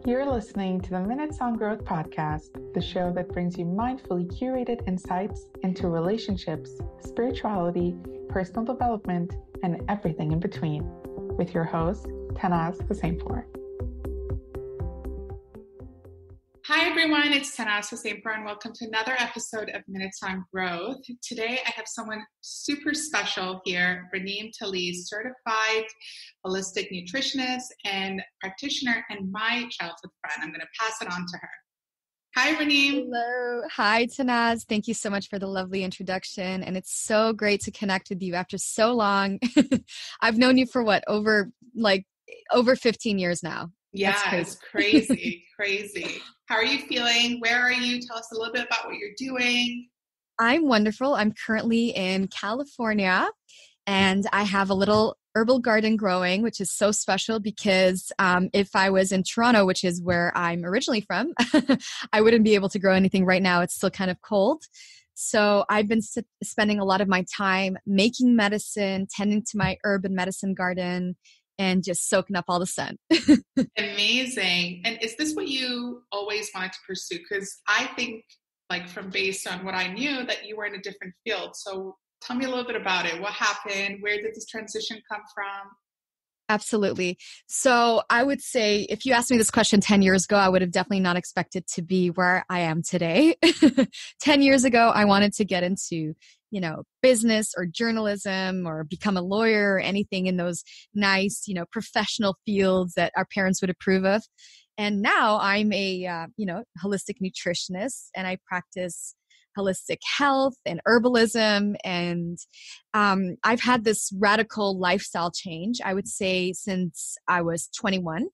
You're listening to the Minutes on Growth podcast, the show that brings you mindfully curated insights into relationships, spirituality, personal development, and everything in between, with your host, Tannaz Hosseinpour. Hi everyone, it's Tannaz Hosseinpour and welcome to another episode of Minutes on Growth. Today I have someone super special here, Ranim Talih, certified holistic nutritionist and practitioner and my childhood friend. I'm going to pass it on to her. Hi Ranim. Hello. Hi Tannaz. Thank you so much for the lovely introduction. And it's so great to connect with you after so long. I've known you for over 15 years now. Yeah, it's crazy. How are you feeling? Where are you? Tell us a little bit about what you're doing. I'm wonderful. I'm currently in California and I have a little herbal garden growing, which is so special because if I was in Toronto, which is where I'm originally from, I wouldn't be able to grow anything right now. It's still kind of cold. So I've been spending a lot of my time making medicine, tending to my herb and medicine garden, and just soaking up all the sun. Amazing. And is this what you always wanted to pursue? Because I think, based on what I knew, that you were in a different field. So tell me a little bit about it. What happened? Where did this transition come from? Absolutely. So I would say if you asked me this question 10 years ago, I would have definitely not expected to be where I am today. 10 years ago, I wanted to get into, business or journalism or become a lawyer or anything in those nice, professional fields that our parents would approve of. And now I'm a, holistic nutritionist and I practice holistic health and herbalism. And I've had this radical lifestyle change, I would say, since I was 21.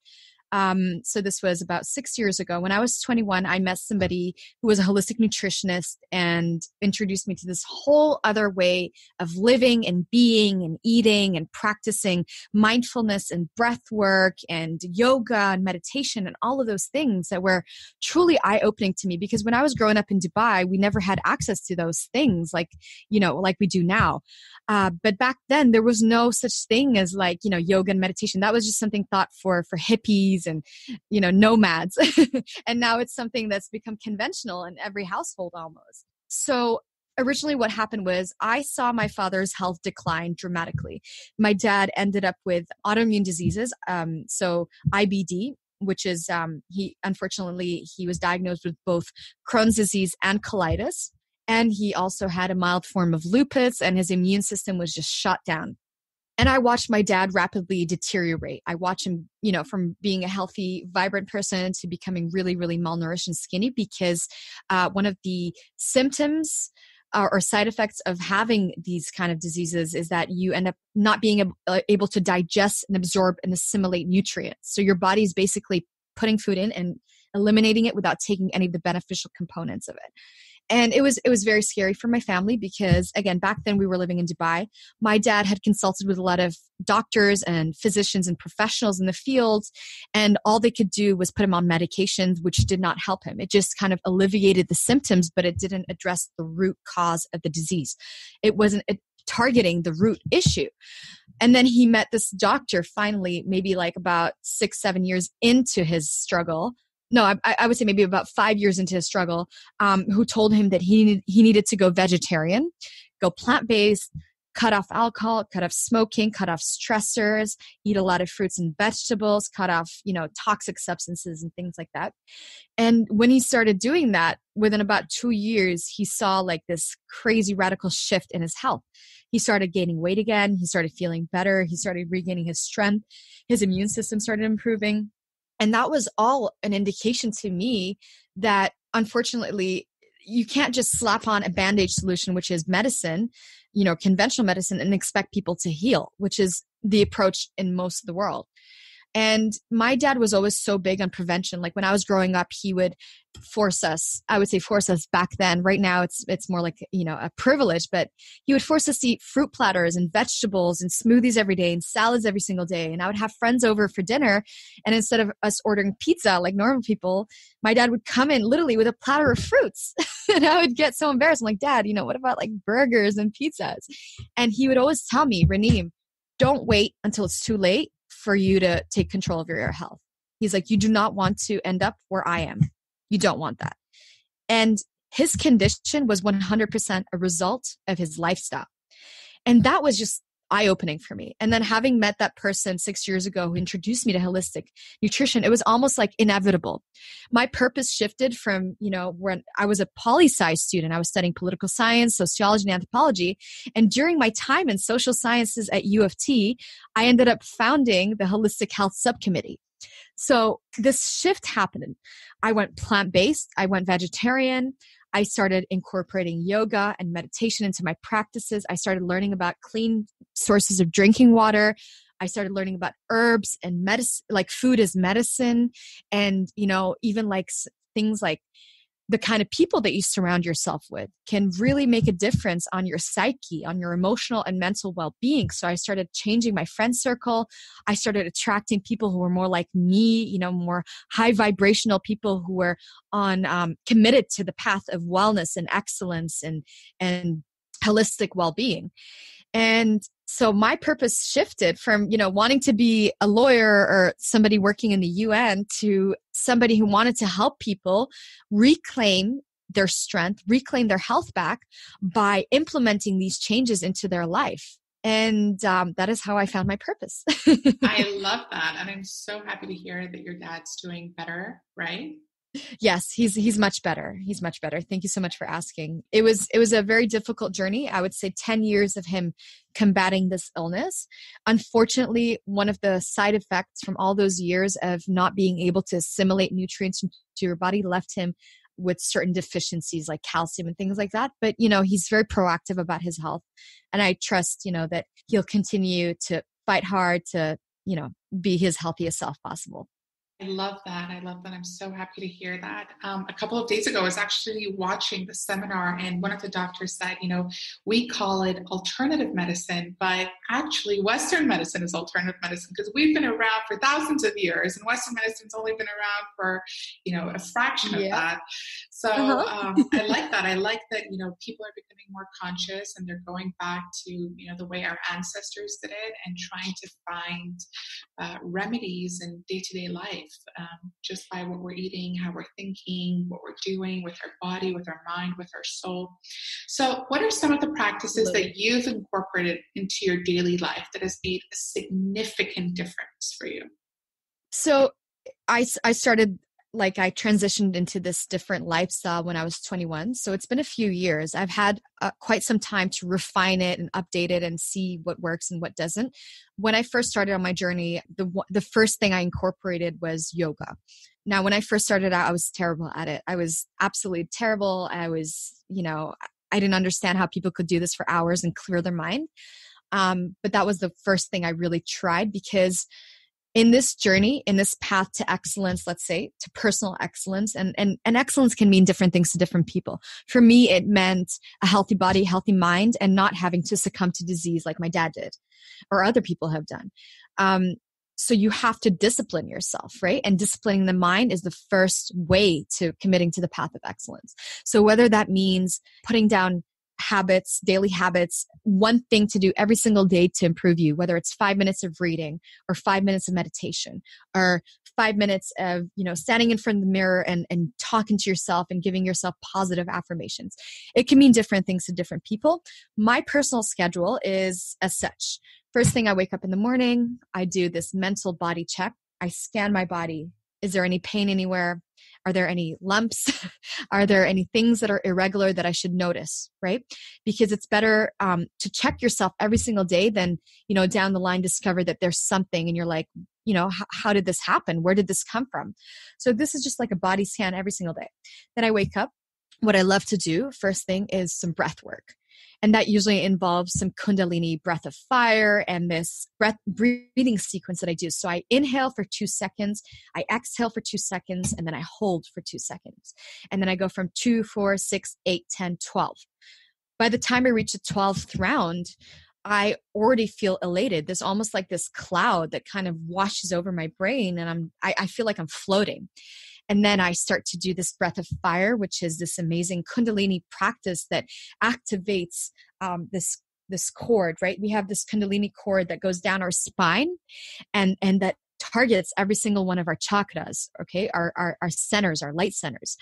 So this was about 6 years ago. When I was 21, I met somebody who was a holistic nutritionist and introduced me to this whole other way of living and being and eating and practicing mindfulness and breath work and yoga and meditation and all of those things that were truly eye-opening to me. Because when I was growing up in Dubai, we never had access to those things like we do now. But back then there was no such thing as yoga and meditation. That was just something thought for hippies and nomads. And now it's something that's become conventional in every household almost. So originally what happened was I saw my father's health decline dramatically. My dad ended up with autoimmune diseases, so IBD, which is he was diagnosed with both Crohn's disease and colitis. And he also had a mild form of lupus and his immune system was just shut down. And I watched my dad rapidly deteriorate. I watched him, from being a healthy, vibrant person to becoming really, really malnourished and skinny because one of the symptoms or side effects of having these kind of diseases is that you end up not being able to digest and absorb and assimilate nutrients. So your body is basically putting food in and eliminating it without taking any of the beneficial components of it. And it was very scary for my family because, again, back then we were living in Dubai. My dad had consulted with a lot of doctors and physicians and professionals in the field, and all they could do was put him on medications, which did not help him. It just kind of alleviated the symptoms, but it didn't address the root cause of the disease. It wasn't targeting the root issue. And then he met this doctor finally, maybe about 6-7 years into his struggle. No, I would say maybe about 5 years into his struggle, who told him that he needed to go vegetarian, go plant-based, cut off alcohol, cut off smoking, cut off stressors, eat a lot of fruits and vegetables, cut off, toxic substances and things like that. And when he started doing that, within about 2 years, he saw this crazy radical shift in his health. He started gaining weight again. He started feeling better. He started regaining his strength. His immune system started improving. And that was all an indication to me that, unfortunately, you can't just slap on a Band-Aid solution, which is medicine, conventional medicine, and expect people to heal, which is the approach in most of the world. And my dad was always so big on prevention. When I was growing up, he would force us back then. Right now it's more like, a privilege, but he would force us to eat fruit platters and vegetables and smoothies every day and salads every single day. And I would have friends over for dinner. And instead of us ordering pizza like normal people, my dad would come in literally with a platter of fruits. And I would get so embarrassed. I'm like, Dad, what about burgers and pizzas? And he would always tell me, Ranim, don't wait until it's too late for you to take control of your health. He's like, you do not want to end up where I am. You don't want that. And his condition was 100% a result of his lifestyle. And that was just eye-opening for me. And then having met that person 6 years ago who introduced me to holistic nutrition, it was almost like inevitable. My purpose shifted from, when I was a poli-sci student, I was studying political science, sociology, and anthropology. And during my time in social sciences at U of T, I ended up founding the Holistic Health Subcommittee. So this shift happened. I went plant-based. I went vegetarian. I started incorporating yoga and meditation into my practices. I started learning about clean sources of drinking water. I started learning about herbs and medicine, like food as medicine. And, even like things like the kind of people that you surround yourself with can really make a difference on your psyche, on your emotional and mental well-being. So I started changing my friend circle. I started attracting people who were more like me, more high vibrational people who were committed to the path of wellness and excellence and holistic well-being. And so my purpose shifted from, wanting to be a lawyer or somebody working in the UN to somebody who wanted to help people reclaim their strength, reclaim their health back by implementing these changes into their life. And that is how I found my purpose. I love that. And I'm so happy to hear that your dad's doing better, right? Yes, he's much better. He's much better. Thank you so much for asking. It was a very difficult journey. I would say 10 years of him combating this illness. Unfortunately, one of the side effects from all those years of not being able to assimilate nutrients into your body left him with certain deficiencies like calcium and things like that. But, he's very proactive about his health. And I trust, that he'll continue to fight hard to, be his healthiest self possible. I love that. I'm so happy to hear that. A couple of days ago, I was actually watching the seminar, and one of the doctors said, we call it alternative medicine, but actually Western medicine is alternative medicine because we've been around for thousands of years, and Western medicine's only been around for, a fraction of that. So I like that. I like that, people are becoming more conscious and they're going back to, the way our ancestors did it and trying to find remedies in day-to-day life. Just by what we're eating, how we're thinking, what we're doing with our body, with our mind, with our soul. So what are some of the practices that you've incorporated into your daily life that has made a significant difference for you? So I started, I transitioned into this different lifestyle when I was 21. So it's been a few years. I've had quite some time to refine it and update it and see what works and what doesn't. When I first started on my journey, the first thing I incorporated was yoga. Now, when I first started out, I was terrible at it. I was absolutely terrible. I was, I didn't understand how people could do this for hours and clear their mind. But that was the first thing I really tried because in this journey, in this path to excellence, let's say, to personal excellence, and excellence can mean different things to different people. For me, it meant a healthy body, healthy mind, and not having to succumb to disease like my dad did or other people have done. So you have to discipline yourself, right? And disciplining the mind is the first way to committing to the path of excellence. So whether that means putting down habits, daily habits, one thing to do every single day to improve you, whether it's 5 minutes of reading or 5 minutes of meditation or 5 minutes of, standing in front of the mirror and talking to yourself and giving yourself positive affirmations. It can mean different things to different people. My personal schedule is as such. First thing I wake up in the morning, I do this mental body check. I scan my body. Is there any pain anywhere? Are there any lumps? Are there any things that are irregular that I should notice, right? Because it's better to check yourself every single day than, down the line discover that there's something and you're like, how did this happen? Where did this come from? So this is just like a body scan every single day. Then I wake up. What I love to do first thing is some breath work. And that usually involves some Kundalini breath of fire and this breathing sequence that I do. So I inhale for 2 seconds, I exhale for 2 seconds, and then I hold for 2 seconds. And then I go from 2, 4, 6, 8, 10, 12. By the time I reach the 12th round, I already feel elated. There's almost like this cloud that kind of washes over my brain and I feel like I'm floating. And then I start to do this breath of fire, which is this amazing Kundalini practice that activates this cord, right? We have this Kundalini cord that goes down our spine and that targets every single one of our chakras, okay, our centers, our light centers.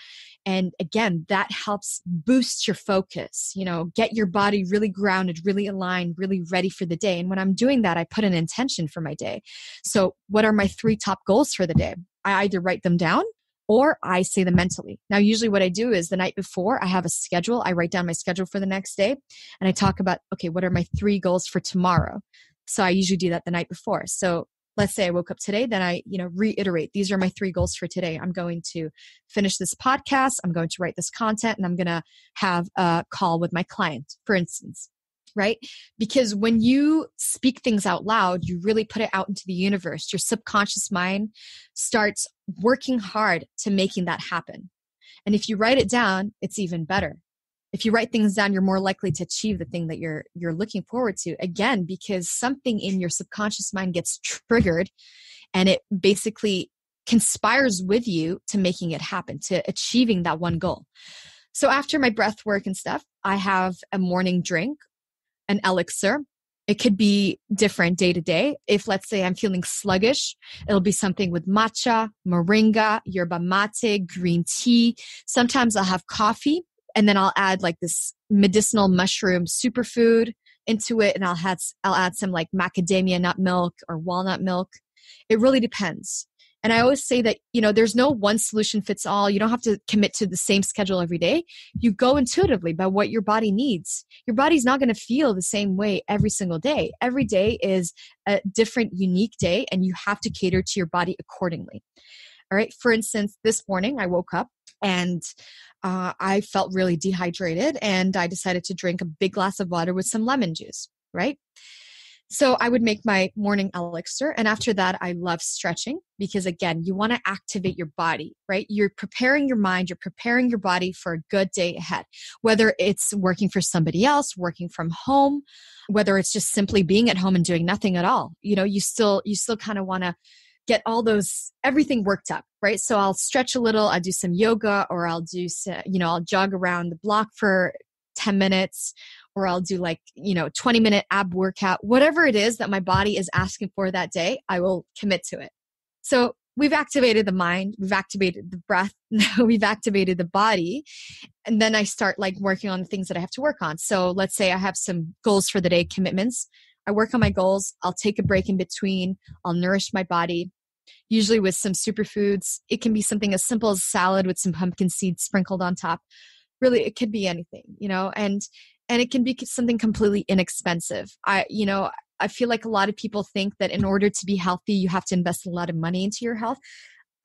And again, that helps boost your focus, get your body really grounded, really aligned, really ready for the day. And when I'm doing that, I put an intention for my day. So what are my 3 top goals for the day? I either write them down or I say them mentally. Now, usually what I do is the night before, I have a schedule. I write down my schedule for the next day and I talk about, okay, what are my 3 goals for tomorrow? So I usually do that the night before. So let's say I woke up today, then I, reiterate, these are my 3 goals for today. I'm going to finish this podcast. I'm going to write this content and I'm going to have a call with my client, for instance. Right? Because when you speak things out loud, you really put it out into the universe. Your subconscious mind starts working hard to making that happen. And if you write it down, it's even better. If you write things down, you're more likely to achieve the thing that you're looking forward to. Again, because something in your subconscious mind gets triggered and it basically conspires with you to making it happen, to achieving that one goal. So after my breath work and stuff, I have a morning drink, an elixir. It could be different day to day. If let's say I'm feeling sluggish, it'll be something with matcha, moringa, yerba mate, green tea. Sometimes I'll have coffee and then I'll add like this medicinal mushroom superfood into it. And I'll add some like macadamia nut milk or walnut milk. It really depends. And I always say that, there's no one solution fits all. You don't have to commit to the same schedule every day. You go intuitively by what your body needs. Your body's not going to feel the same way every single day. Every day is a different, unique day, and you have to cater to your body accordingly. All right. For instance, this morning I woke up and I felt really dehydrated and I decided to drink a big glass of water with some lemon juice, right? So I would make my morning elixir. And after that, I love stretching because again, you want to activate your body, right? You're preparing your mind, you're preparing your body for a good day ahead, whether it's working for somebody else, working from home, whether it's just simply being at home and doing nothing at all. You still kind of want to get everything worked up, right? So I'll stretch a little, I'll do some yoga, or I'll do, I'll jog around the block for 10 minutes, or I'll do 20-minute ab workout, whatever it is that my body is asking for that day, I will commit to it. So we've activated the mind, we've activated the breath, we've activated the body. And then I start working on the things that I have to work on. So let's say I have some goals for the day, commitments. I work on my goals. I'll take a break in between. I'll nourish my body, usually with some superfoods. It can be something as simple as salad with some pumpkin seeds sprinkled on top. Really, it could be anything, and it can be something completely inexpensive. I feel like a lot of people think that in order to be healthy, you have to invest a lot of money into your health.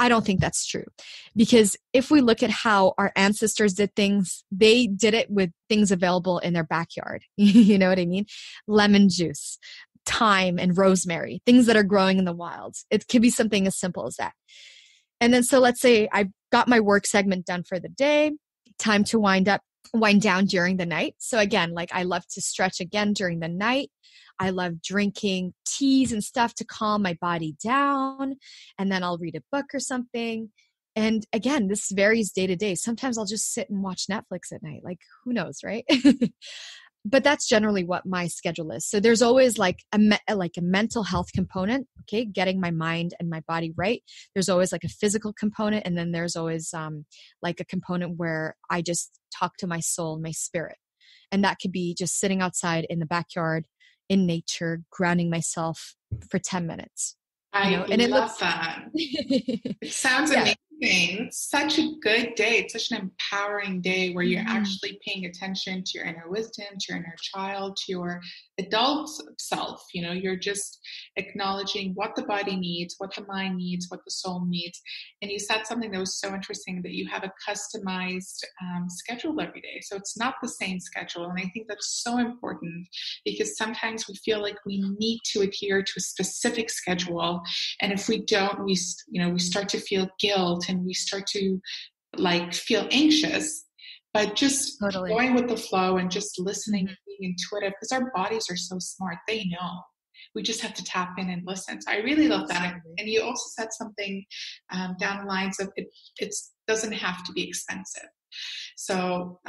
I don't think that's true, because if we look at how our ancestors did things, they did it with things available in their backyard. You know what I mean? Lemon juice, thyme, and rosemary, things that are growing in the wild. It could be something as simple as that. And then, so let's say I've got my work segment done for the day, time to wind down during the night. So again, I love to stretch again during the night. I love drinking teas and stuff to calm my body down. And then I'll read a book or something. And again, this varies day to day. Sometimes I'll just sit and watch Netflix at night. Who knows, right? But that's generally what my schedule is. So there's always a mental health component, okay, getting my mind and my body right. There's always a physical component, and then there's always a component where I just talk to my soul and my spirit. And that could be just sitting outside in the backyard in nature, grounding myself for 10 minutes. I love that. It sounds amazing. It's such a good day. It's such an empowering day where you're actually paying attention to your inner wisdom, to your inner child, to your adult self. You're just acknowledging what the body needs, what the mind needs, what the soul needs. And you said something that was so interesting, that you have a customized schedule every day. So it's not the same schedule. And I think that's so important, because sometimes we feel like we need to adhere to a specific schedule. And if we don't, we start to feel guilt and we start to feel anxious. But just Totally. Going with the flow and just listening and being intuitive, because our bodies are so smart. They know. We just have to tap in and listen. So I really love that. And you also said something down the lines of it doesn't have to be expensive. So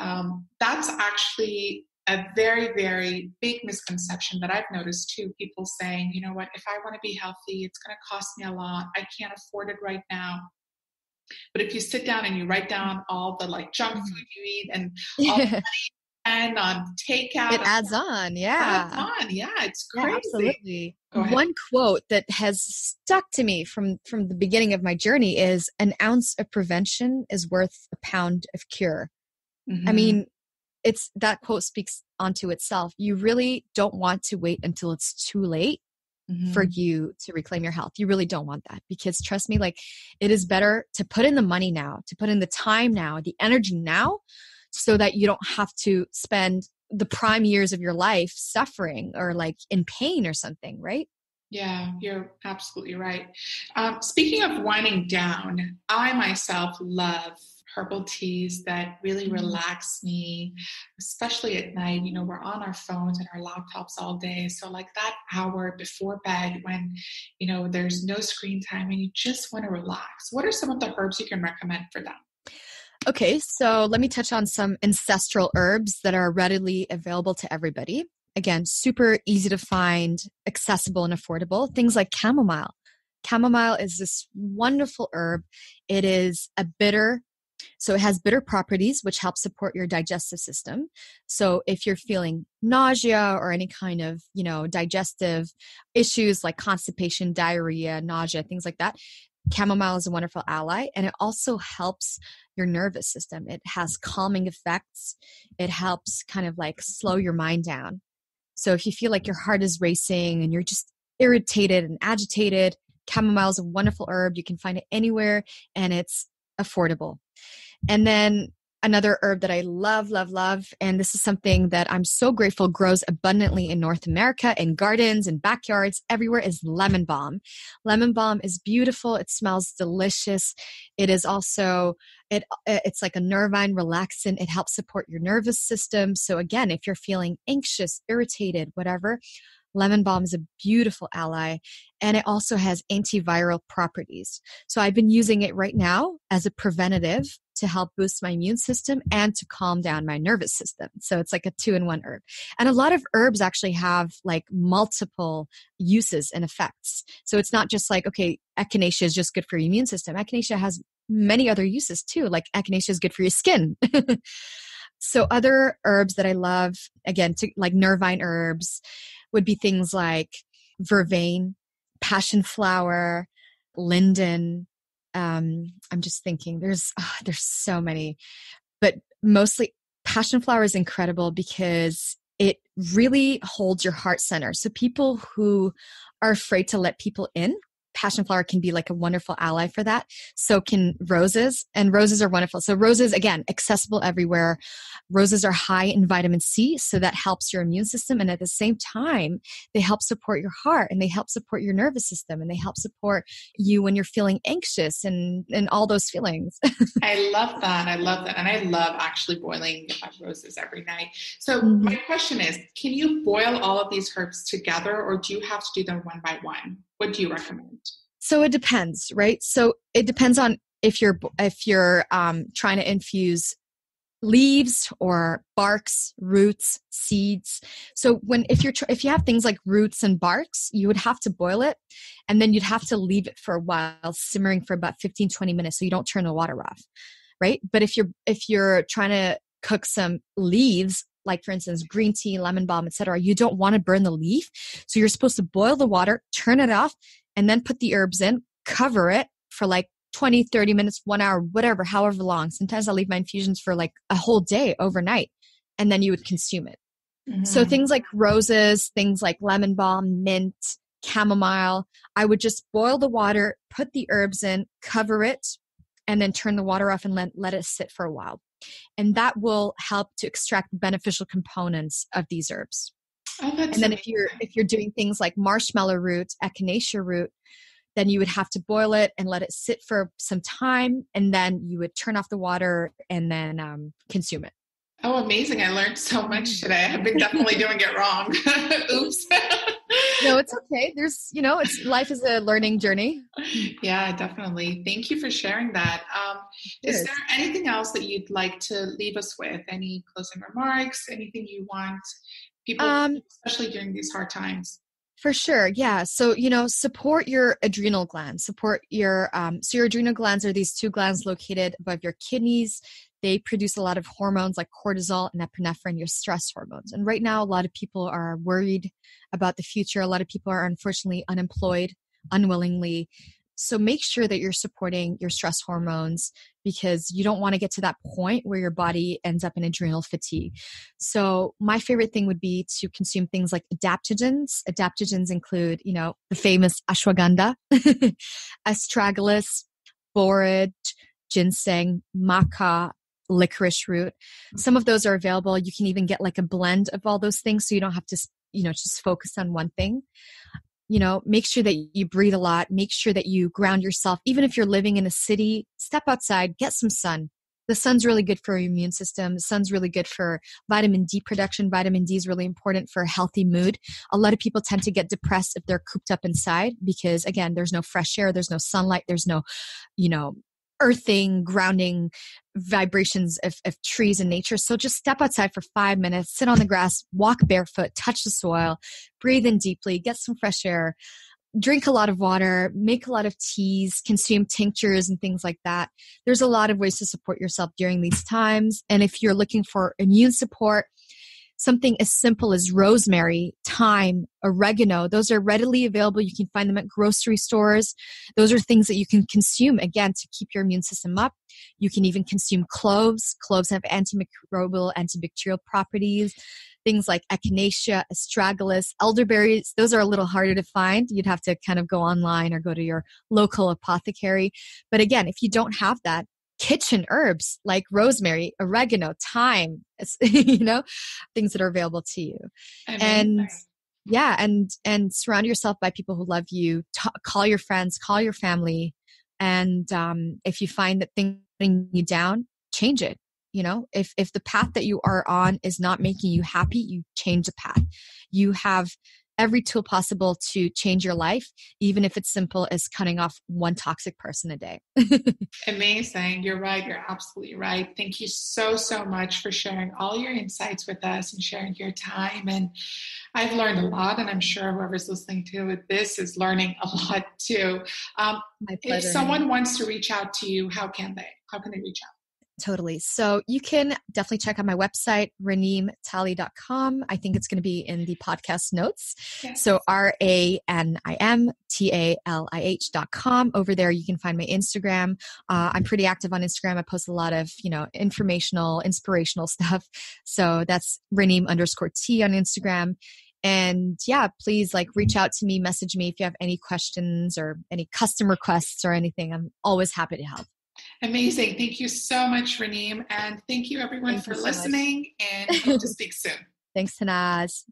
that's actually a very, very big misconception that I've noticed too. People saying, you know what, if I want to be healthy, it's going to cost me a lot. I can't afford it right now. But if you sit down and you write down all the like junk food you eat and all the and on takeout, it adds on. adds Yeah. on. Yeah, it's Yeah, crazy. absolutely. Go ahead. One quote that has stuck to me from the beginning of my journey is an ounce of prevention is worth a pound of cure. I Mm-hmm. mean, it's that quote speaks onto itself. You really don't want to wait until it's too late for Mm-hmm. you to reclaim your health. You really don't want that, because trust me, like, it is better to put in the money now, to put in the time now, the energy now, so that you don't have to spend the prime years of your life suffering or like in pain or something, right? Yeah, you're absolutely right. Speaking of winding down, I myself love herbal teas that really relax me, especially at night. You know, we're on our phones and our laptops all day. So, like that hour before bed when, you know, there's no screen time and you just want to relax, what are some of the herbs you can recommend for them? Okay, so let me touch on some ancestral herbs that are readily available to everybody. Again, super easy to find, accessible, and affordable. Things like chamomile. Chamomile is this wonderful herb. It is a bitter, so it has bitter properties, which help support your digestive system. So if you're feeling nausea or any kind of, digestive issues like constipation, diarrhea, nausea, things like that, chamomile is a wonderful ally. And it also helps your nervous system. It has calming effects. It helps kind of like slow your mind down. So if you feel like your heart is racing and you're just irritated and agitated, chamomile is a wonderful herb. You can find it anywhere, and it's affordable. And then another herb that I love, love, love, and this is something that I'm so grateful grows abundantly in North America, in gardens and backyards, everywhere, is lemon balm. Lemon balm is beautiful. It smells delicious. It is also, it's like a nervine relaxant. It helps support your nervous system. So again, if you're feeling anxious, irritated, whatever, lemon balm is a beautiful ally, and it also has antiviral properties. So I've been using it right now as a preventative to help boost my immune system and to calm down my nervous system. So it's like a 2-in-1 herb. And a lot of herbs actually have like multiple uses and effects. So it's not just like, okay, echinacea is just good for your immune system. Echinacea has many other uses too. Like echinacea is good for your skin. So other herbs that I love, again, like nervine herbs, would be things like vervain, passion flower, linden. I'm just thinking there's so many, but mostly passion flower is incredible because it really holds your heart center. So people who are afraid to let people in, passion flower can be like a wonderful ally for that. So can roses, and roses are wonderful. So roses, again, accessible everywhere. Roses are high in vitamin C, so that helps your immune system. And at the same time, they help support your heart, and they help support your nervous system, and they help support you when you're feeling anxious and all those feelings. I love that. I love that. And I love actually boiling roses every night. So Mhm. my question is, can you boil all of these herbs together, or do you have to do them one by one? What do you recommend? So it depends, right? So it depends on if you're trying to infuse leaves or barks, roots, seeds. So if you have things like roots and barks, you would have to boil it, and then you'd have to leave it for a while, simmering for about 15-20 minutes, so you don't turn the water off, right? But if you're trying to cook some leaves, like for instance green tea, lemon balm, etc., you don't want to burn the leaf, so you're supposed to boil the water, turn it off, and then put the herbs in, cover it for like 20, 30 minutes, 1 hour, whatever, however long. Sometimes I'll leave my infusions for like a whole day overnight, and then you would consume it. So Mm-hmm. things like roses, things like lemon balm, mint, chamomile, I would just boil the water, put the herbs in, cover it, and then turn the water off and let it sit for a while. And that will help to extract the beneficial components of these herbs. Oh, that's And then amazing. if you're doing things like marshmallow root, echinacea root, then you would have to boil it and let it sit for some time, and then you would turn off the water and then consume it. Oh, amazing. I learned so much today. I've been definitely doing it wrong. Oops. No, it's okay. Life is a learning journey. Yeah, definitely. Thank you for sharing that. Is there anything else that you'd like to leave us with? Any closing remarks? Anything you want people, especially during these hard times? For sure. Yeah. So, support your adrenal glands, support so your adrenal glands are these two glands located above your kidneys. They produce a lot of hormones like cortisol and epinephrine, your stress hormones. And right now, a lot of people are worried about the future. A lot of people are unfortunately unemployed unwillingly. So make sure that you're supporting your stress hormones because you don't want to get to that point where your body ends up in adrenal fatigue. So my favorite thing would be to consume things like adaptogens. Adaptogens include, the famous ashwagandha, astragalus, borage, ginseng, maca, licorice root. Some of those are available. You can even get like a blend of all those things so you don't have to, just focus on one thing. Make sure that you breathe a lot. Make sure that you ground yourself. Even if you're living in a city, step outside, get some sun. The sun's really good for your immune system. The sun's really good for vitamin D production. Vitamin D is really important for a healthy mood. A lot of people tend to get depressed if they're cooped up inside because, again, there's no fresh air, there's no sunlight, there's no, earthing, grounding vibrations of trees and nature. So just step outside for 5 minutes, sit on the grass, walk barefoot, touch the soil, breathe in deeply, get some fresh air, drink a lot of water, make a lot of teas, consume tinctures and things like that. There's a lot of ways to support yourself during these times. And if you're looking for immune support, something as simple as rosemary, thyme, oregano, those are readily available. You can find them at grocery stores. Those are things that you can consume, again, to keep your immune system up. You can even consume cloves. Cloves have antimicrobial, antibacterial properties. Things like echinacea, astragalus, elderberries, those are a little harder to find. You'd have to kind of go online or go to your local apothecary. But again, if you don't have that, kitchen herbs like rosemary, oregano, thyme, things that are available to you. Amazing. And surround yourself by people who love you. Call your friends, call your family. And if you find that things are bringing you down, change it. If the path that you are on is not making you happy, you change the path. You have every tool possible to change your life, even if it's simple as cutting off one toxic person a day. Amazing. You're right. You're absolutely right. Thank you so, so much for sharing all your insights with us and sharing your time. And I've learned a lot, and I'm sure whoever's listening to this is learning a lot too. If someone wants to reach out to you, how can they? How can they reach out? Totally. So you can definitely check out my website, ranimtalih.com. I think it's going to be in the podcast notes. Yes. So RANIMTALIH.com. Over there, you can find my Instagram. I'm pretty active on Instagram. I post a lot of, informational, inspirational stuff. So that's Ranim_T on Instagram. And yeah, please reach out to me, message me if you have any questions or any custom requests or anything. I'm always happy to help. Amazing. Thank you so much, Ranim. And thank you everyone for listening and hope to speak soon. Thanks, Tannaz.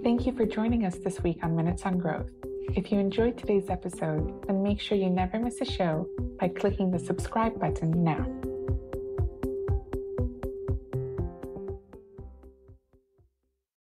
Thank you for joining us this week on Minutes on Growth. If you enjoyed today's episode, then make sure you never miss a show by clicking the subscribe button now.